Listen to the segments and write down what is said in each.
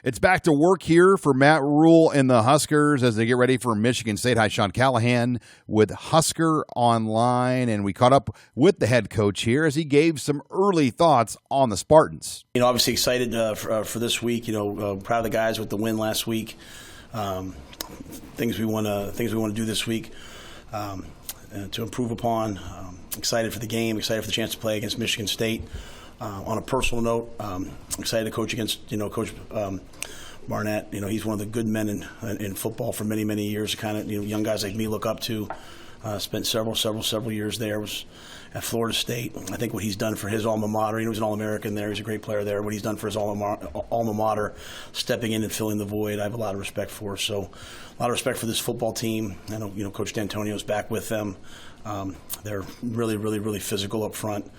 It's back to work here for Matt Rhule and the Huskers as they get ready for Michigan State. Hi, Sean Callahan with HuskerOnline, and we caught up with the head coach here as he gave some early thoughts on the Spartans. Obviously excited for this week. Proud of the guys with the win last week. Things we want to do this week to improve upon. Excited for the game. Excited for the chance to play against Michigan State. On a personal note, excited to coach against Coach Barnett. He's one of the good men in football for many, many years. Kind of young guys like me look up to. Spent several years there. Was at Florida State. I think what he's done for his alma mater. He was an All-American there. He's a great player there. What he's done for his alma mater, stepping in and filling the void, I have a lot of respect for. So, a lot of respect for this football team. I know Coach D'Antonio's back with them. They're really physical up front.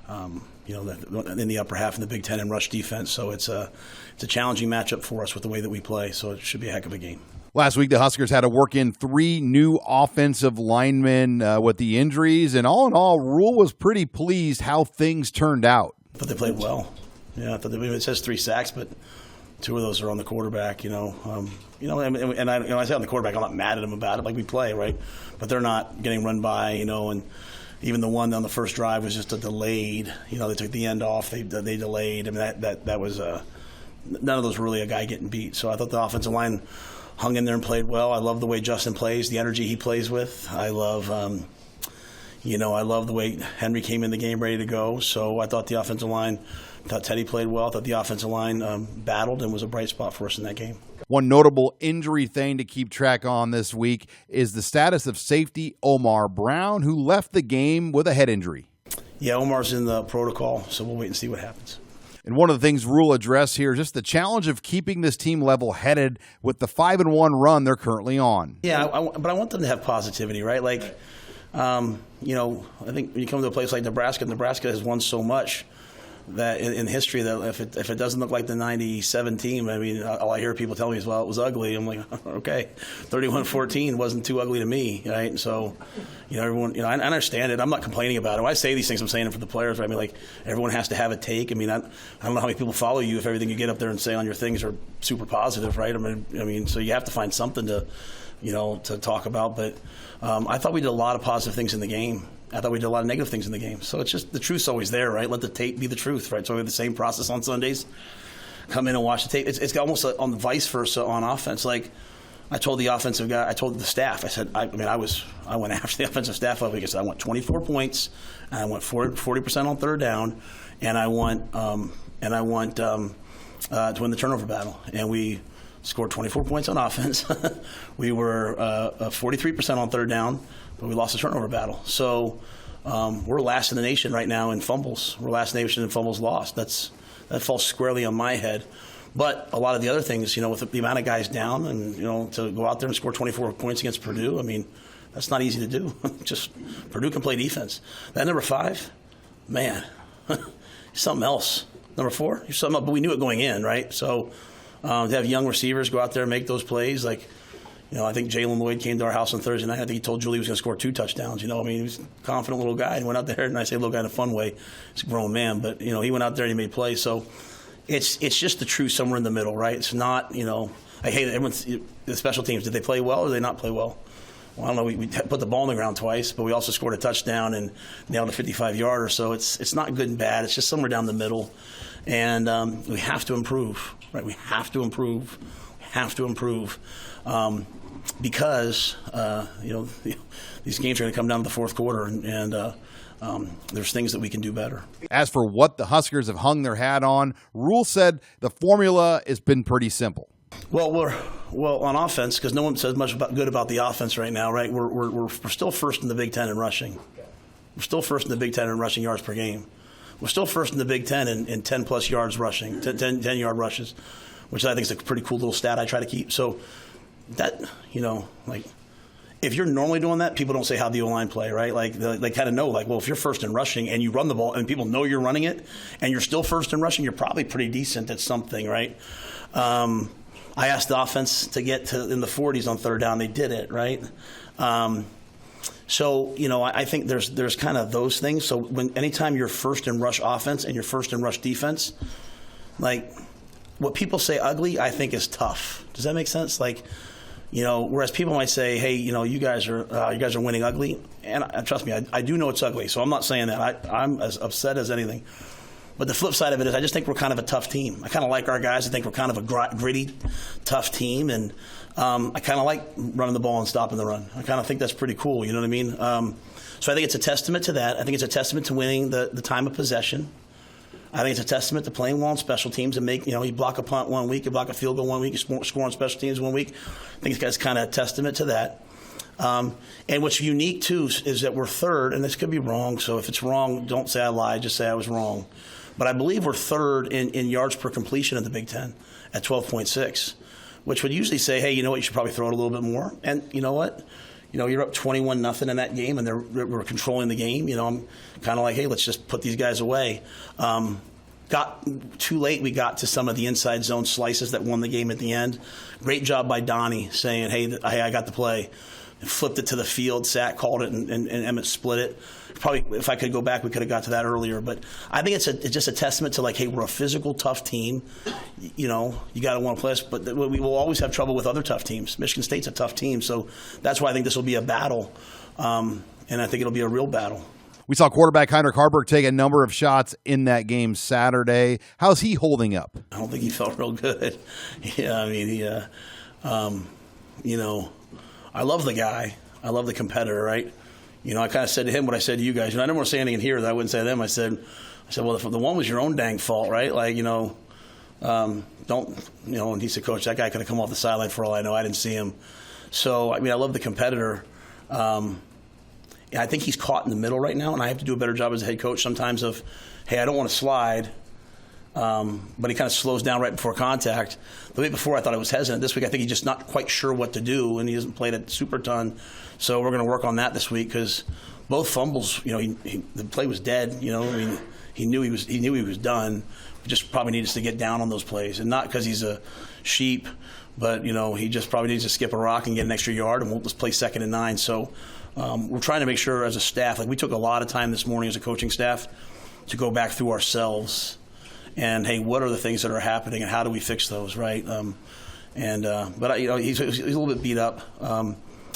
In the upper half in the Big Ten in rush defense. So it's a challenging matchup for us with the way that we play. So it should be a heck of a game. Last week, the Huskers had to work in 3 new offensive linemen with the injuries. And all in all, Rhule was pretty pleased how things turned out. I thought they played well. Yeah, I thought it says 3 sacks, but 2 of those are on the quarterback. And I say on the quarterback, I'm not mad at them about it. Like we play, right? But they're not getting run by, and even the one on the first drive was just a delayed. They took the end off. They delayed. I mean, that was none of those were really a guy getting beat. So I thought the offensive line hung in there and played well. I love the way Justin plays, the energy he plays with. I love, I love the way Henry came in the game ready to go. So I thought the offensive line, thought Teddy played well. I thought the offensive line battled and was a bright spot for us in that game. One notable injury thing to keep track on this week is the status of safety Omar Brown, who left the game with a head injury. Yeah, Omar's in the protocol, so we'll wait and see what happens. And one of the things Rhule addressed here is just the challenge of keeping this team level-headed with the 5-1 run they're currently on. Yeah, but I want them to have positivity, right? Like, I think when you come to a place like Nebraska has won so much that in history that if it doesn't look like the 97 team, I mean, all I hear people tell me is, well, it was ugly. I'm like, okay, 31-14 wasn't too ugly to me, right? So, everyone, I understand it. I'm not complaining about it. When I say these things, I'm saying it for the players. Right? I mean, like, everyone has to have a take. I mean, I don't know how many people follow you if everything you get up there and say on your things are super positive, right? I mean, so you have to find something to talk about. But I thought we did a lot of positive things in the game. I thought we did a lot of negative things in the game. So it's just the truth's always there, right? Let the tape be the truth, right? So we have the same process on Sundays. Come in and watch the tape. It's almost on the vice versa on offense. Like I told the offensive guy, I told the staff, I said, I went after the offensive staff up because I want 24 points, and I want 40% on third down, and I want to win the turnover battle. And we scored 24 points on offense. We were 43% on third down, but we lost the turnover battle. So we're last in the nation right now in fumbles. We're last in the nation in fumbles lost. That falls squarely on my head. But a lot of the other things, with the amount of guys down and, to go out there and score 24 points against Purdue, I mean, that's not easy to do. Just Purdue can play defense. That number 5, man, something else. Number 4, he's something else. But we knew it going in, right? So to have young receivers go out there and make those plays, like, I think Jalen Lloyd came to our house on Thursday night. I think he told Julie he was going to score 2 touchdowns. He was a confident little guy and went out there. And I say little guy in a fun way. He's a grown man. But, he went out there and he made plays. So it's just the truth somewhere in the middle, right? It's not, I hate it. The special teams, did they play well or did they not play well? Well, I don't know. We put the ball on the ground twice, but we also scored a touchdown and nailed a 55-yarder. So it's not good and bad. It's just somewhere down the middle. And we have to improve, right? We have to improve. Because these games are going to come down to the fourth quarter, and there's things that we can do better. As for what the Huskers have hung their hat on, Rhule said the formula has been pretty simple. Well, we're on offense, because no one says much good about the offense right now, right? We're still first in the Big Ten in rushing. We're still first in the Big Ten in rushing yards per game. We're still first in the Big Ten in 10-plus yards rushing, 10-yard rushes, which I think is a pretty cool little stat I try to keep. So that, if you're normally doing that, people don't say how the O-line play, right? Like, they kind of know, well, if you're first in rushing and you run the ball and people know you're running it and you're still first in rushing, you're probably pretty decent at something, right? I asked the offense to get to in the 40s on third down. They did it, right? So, I think there's kind of those things. So anytime you're first in rush offense and you're first in rush defense, what people say ugly, I think is tough. Does that make sense? Like, whereas people might say, hey, you guys are winning ugly, and trust me, I do know it's ugly. So I'm not saying that. I'm as upset as anything. But the flip side of it is I just think we're kind of a tough team. I kind of like our guys. I think we're kind of a gritty, tough team. And I kind of like running the ball and stopping the run. I kind of think that's pretty cool. You know what I mean? So I think it's a testament to that. I think it's a testament to winning the time of possession. I think it's a testament to playing well on special teams and you block a punt 1 week, you block a field goal 1 week, you score on special teams 1 week. I think it's kind of a testament to that. And what's unique, too, is that we're third, and this could be wrong, so if it's wrong, don't say I lied, just say I was wrong. But I believe we're third in yards per completion in the Big Ten at 12.6, which would usually say, hey, you know what, you should probably throw it a little bit more. And you know what? You're up 21-0 in that game, and we're controlling the game. I'm kind of like, hey, let's just put these guys away. Got too late. We got to some of the inside zone slices that won the game at the end. Great job by Donnie saying, hey, I got the play. And flipped it to the field. Sack called it, and Emmett split it. Probably, if I could go back, we could have got to that earlier. But I think it's just a testament to, like, hey, we're a physical, tough team. You got to want to play us. But we will always have trouble with other tough teams. Michigan State's a tough team. So that's why I think this will be a battle. And I think it'll be a real battle. We saw quarterback Heinrich Haarberg take a number of shots in that game Saturday. How's he holding up? I don't think he felt real good. Yeah, I mean, I love the guy. I love the competitor, right? I kind of said to him what I said to you guys. I didn't want to say anything in here that I wouldn't say to them. I said, well, the one was your own dang fault, right? Like, and he said, Coach, that guy could have come off the sideline for all I know. I didn't see him. So, I mean, I love the competitor. I think he's caught in the middle right now, and I have to do a better job as a head coach sometimes of, hey, I don't want to slide. But he kind of slows down right before contact. The week before, I thought I was hesitant. This week, I think he's just not quite sure what to do, and he hasn't played a super ton. So we're going to work on that this week because both fumbles, the play was dead. He knew he was done. We just probably needs to get down on those plays, and not because he's a sheep, but he just probably needs to skip a rock and get an extra yard, and we'll just play 2nd and 9. So we're trying to make sure as a staff, like we took a lot of time this morning as a coaching staff to go back through ourselves. And hey, what are the things that are happening, and how do we fix those, right? But he's a little bit beat up.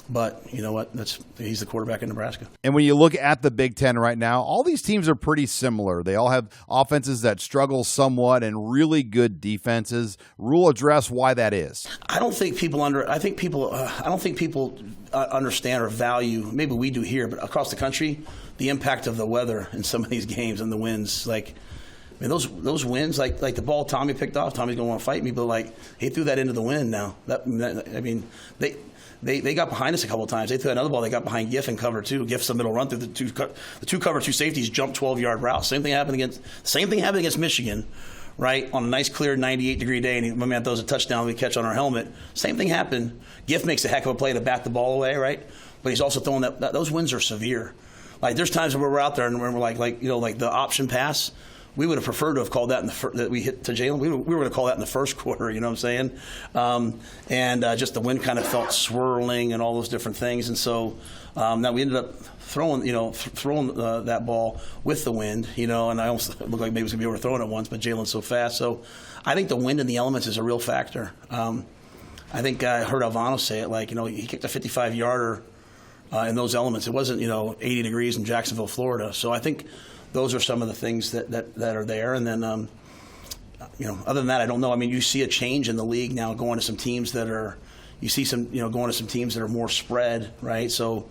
But you know what? He's the quarterback in Nebraska. And when you look at the Big Ten right now, all these teams are pretty similar. They all have offenses that struggle somewhat and really good defenses. Rhule, address why that is. I don't think people understand or value. Maybe we do here, but across the country, the impact of the weather in some of these games and the winds, like. I mean, those winds, like the ball Tommy picked off, Tommy's going to want to fight me, but like he threw that into the wind now. They got behind us a couple of times. They threw another ball. They got behind Giff and cover two. Giff's a middle run through the two cover two safeties jumped 12-yard route. Same thing happened against Michigan, right? On a nice clear 98-degree day, and my man throws a touchdown we catch on our helmet. Same thing happened. Giff makes a heck of a play to bat the ball away, right? But he's also throwing that those winds are severe. Like there's times where we're out there and we're like the option pass. We would have preferred to have called that that we hit to Jalen. We were going to call that in the first quarter, you know what I'm saying? Just the wind kind of felt swirling and all those different things. And so now we ended up throwing that ball with the wind, and I almost looked like maybe it was going to be overthrown at once, but Jalen's so fast. So I think the wind and the elements is a real factor. I think I heard Alvano say it, he kicked a 55-yarder in those elements. It wasn't, 80 degrees in Jacksonville, Florida. So I think those are some of the things that are there. And then, other than that, I don't know. I mean, you see a change in the league now going to some teams that are – you see some, going to some teams that are more spread, right? So,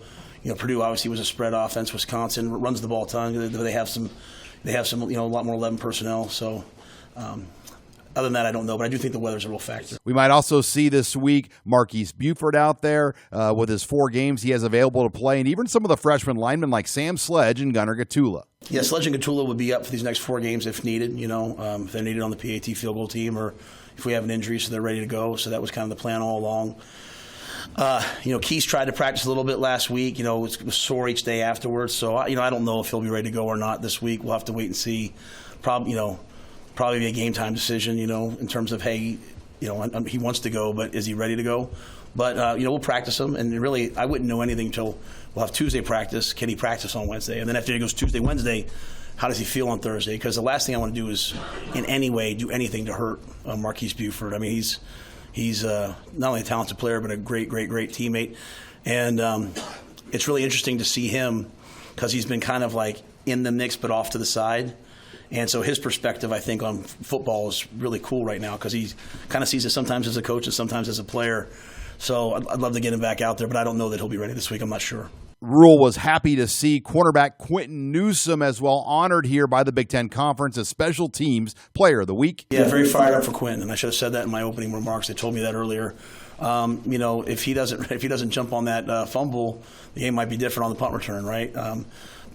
Purdue obviously was a spread offense. Wisconsin runs the ball a ton. They have some, a lot more 11 personnel. So, other than that, I don't know, but I do think the weather's a real factor. We might also see this week Marquise Buford out there with his 4 games he has available to play, and even some of the freshman linemen like Sam Sledge and Gunnar Gatula. Yeah, Sledge and Gatula would be up for these next 4 games if needed, if they're needed on the PAT field goal team or if we have an injury so they're ready to go. So that was kind of the plan all along. Keys tried to practice a little bit last week. Was sore each day afterwards. So, I don't know if he'll be ready to go or not this week. We'll have to wait and see. Probably be a game time decision, in terms of, hey, he wants to go, but is he ready to go? But, we'll practice him. And really, I wouldn't know anything until we'll have Tuesday practice. Can he practice on Wednesday? And then after he goes Tuesday, Wednesday, how does he feel on Thursday? Because the last thing I want to do is in any way do anything to hurt Marquise Buford. I mean, he's not only a talented player, but a great teammate. And it's really interesting to see him because he's been kind of like in the mix but off to the side. And so his perspective, I think, on football is really cool right now because he kind of sees it sometimes as a coach and sometimes as a player. So I'd love to get him back out there, but I don't know that he'll be ready this week. I'm not sure. Rhule was happy to see cornerback Quentin Newsome as well honored here by the Big Ten Conference as Special Teams Player of the Week. Yeah, very fired up for Quentin, and I should have said that in my opening remarks. They told me that earlier. If he doesn't jump on that fumble, the game might be different on the punt return, right?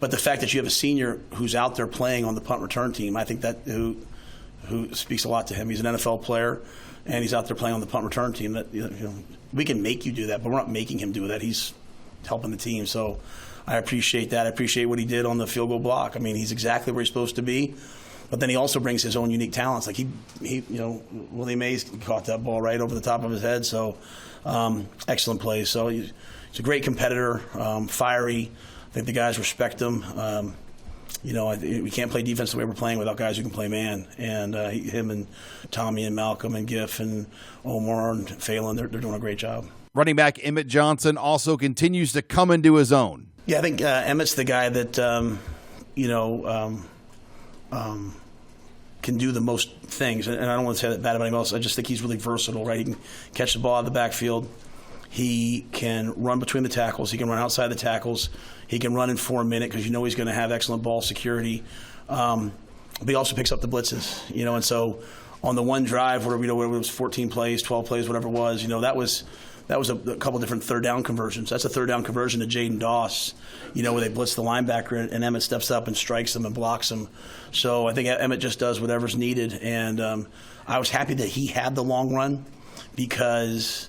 But the fact that you have a senior who's out there playing on the punt return team, I think that who speaks a lot to him. He's an NFL player, and he's out there playing on the punt return team. That we can make you do that, but we're not making him do that. He's helping the team. So I appreciate that. I appreciate what he did on the field goal block. I mean, he's exactly where he's supposed to be. But then he also brings his own unique talents. Like Willie Mays caught that ball right over the top of his head. So excellent play. So he's a great competitor, fiery. I think the guys respect him. We can't play defense the way we're playing without guys who can play man. And him and Tommy and Malcolm and Giff and Omar and Phelan, they're doing a great job. Running back Emmett Johnson also continues to come into his own. Yeah, I think Emmett's the guy that can do the most things. And I don't want to say that bad about anyone else. I just think he's really versatile, right? He can catch the ball out of the backfield. He can run between the tackles. He can run outside the tackles. He can run in 4 minutes because he's going to have excellent ball security. But he also picks up the blitzes, and so on the one drive where it was 14 plays, 12 plays, whatever it was, that was a couple different third down conversions. That's a third down conversion to Jaden Doss, where they blitz the linebacker and Emmett steps up and strikes him and blocks him. So I think Emmett just does whatever's needed. And I was happy that he had the long run because,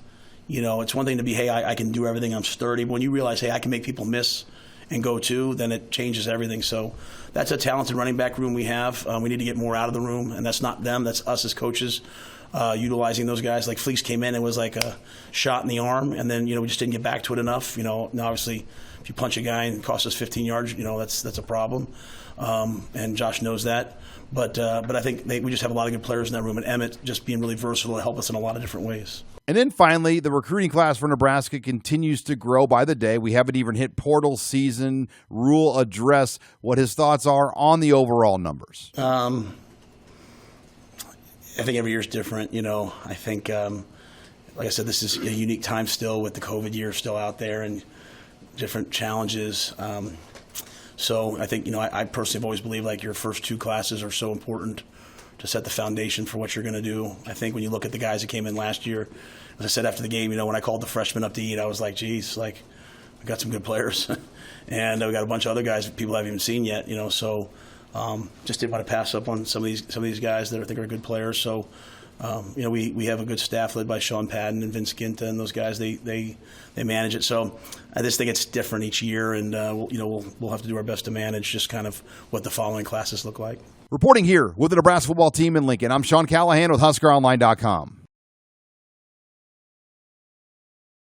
it's one thing to be, hey, I can do everything, I'm sturdy. But when you realize, hey, I can make people miss and go too, then it changes everything. So that's a talented running back room we have. We need to get more out of the room, and that's not them, that's us as coaches. Utilizing those guys. Like Fleeks came in and was like a shot in the arm, and then we just didn't get back to it enough. Now obviously, if you punch a guy and it costs us 15 yards, that's a problem, and Josh knows that. But I think we just have a lot of good players in that room, and Emmett just being really versatile to help us in a lot of different ways. And then finally, the recruiting class for Nebraska continues to grow by the day. We haven't even hit portal season. Rhule address what his thoughts are on the overall numbers. I think every year is different. I think, like I said, this is a unique time still with the COVID year still out there and different challenges. So I think, I personally have always believed like your first two classes are so important to set the foundation for what you're going to do. I think when you look at the guys that came in last year, as I said after the game, when I called the freshmen up to eat, I was like, geez, we got some good players. And we got a bunch of other guys that people haven't even seen yet, so just didn't want to pass up on some of these guys that I think are good players. So, we have a good staff led by Sean Padden and Vince Ginta, and those guys they manage it. So I just think it's different each year, and we'll have to do our best to manage just kind of what the following classes look like. Reporting here with the Nebraska football team in Lincoln, I'm Sean Callahan with HuskerOnline.com.